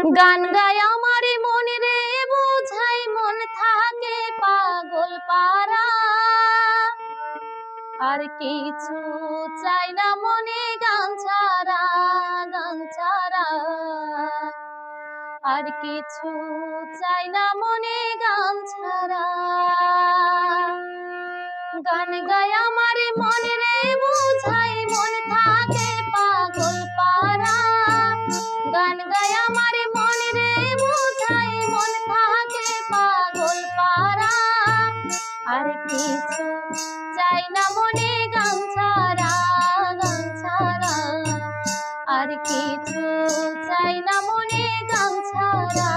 গান গায় আমার মন রে বুঝাই মন থাকে পাগল পারা আর কিছু চাই না মনে গান ছাড়া আর কিছু চাই না মনে গান ছাড়া গান গায় আমার মন রে বুঝাই মন থাকে পাগল পারা গান গায় আমার মন রে বুঝাই মন থাকে পাগল পারা আর কিছু চাই না মনে গান ছাড়া আর কিছু চাই না মনে গান ছাড়া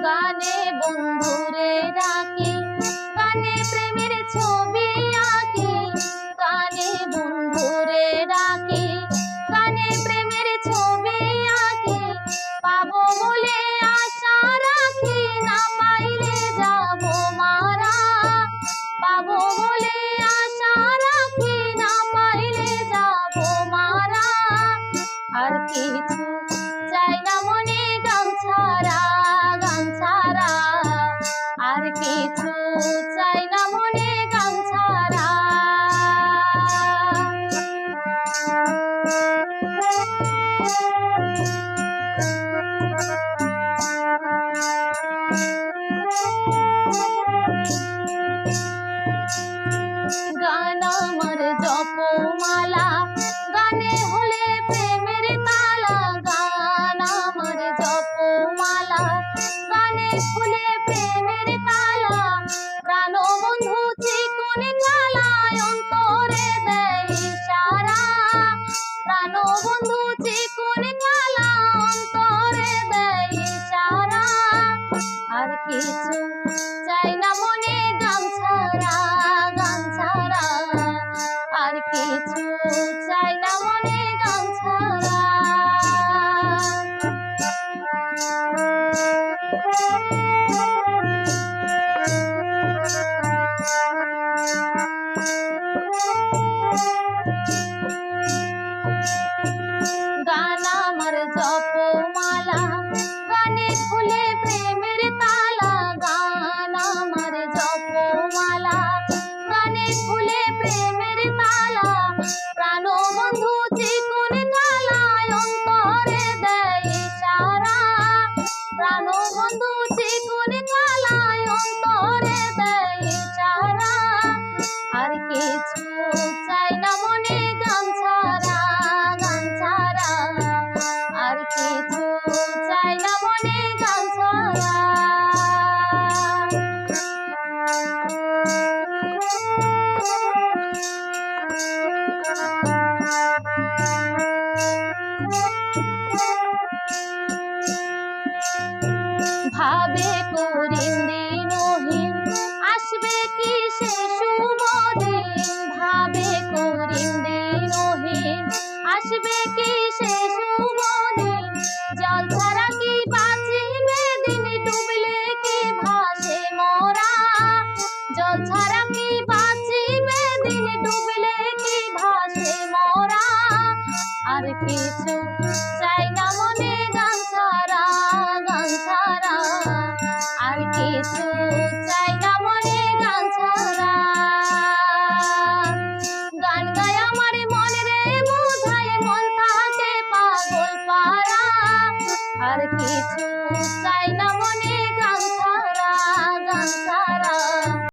গানে বন্ধুরে ডাকি গানে প্রেমের ছবি আঁকি গানে বন্ধুরে ডাকি গানে প্রেমের ছবি আঁকি পাবো বলে আশা রাখি না পাইলে যাব মারা পাবো বলে আশা রাখি না পাইলে যাব মারা আর কিছু চাই না মনে গান ছাড়া আর কিছু চাই না মনে গান ছাড়া গান আমার জপমালা গানে হলে প্রেমের তালা গান আমার জপমালা গানে হলে প্রেমের তালা প্রাণ বন্ধু চিকন কালায় অন্তরে দেয় ইশারা প্রাণ বন্ধু চিকন কালা অন্তরে দেয় ইশারা আর কিছু চাই না মনে গান ছাড়া আর কিছু চাই না মনে গান ছাড়া গান আমার জপমালা গানে খুলে প্রেমের তালা গান আমার জপমালা গানে খুলে প্রেমের তালা প্রাণ বন্ধু চিকন কালায় অন্তরে দেয় ইশারা প্রাণ বন্ধু চিকন কালায় অন্তরে দেয় ইশারা আর কিছু চাই না মনে গান ছাড়া আর কিছু চাই না মনে গান ছাড়া ভাবে করিন্দি নহিন আসবে কি সে শুভ দিন ভাবে করিন্দি নহিন আসবে কি সে শুভ দিন জল ছাড়া কি বাঁচিবে দিন ডুবলে কি ভাসে মোরা জল ছাড়া কি বাঁচিবে দিন ডুবলে কি ভাসে মোরা আর কিছু চাই না মনে গান ছাড়া আর কিছু চাই না মনে গান ছাড়া গান গায় আমার মন রে বুঝাই মন থাকে পাগল পারা আর কিছু চাই না মনে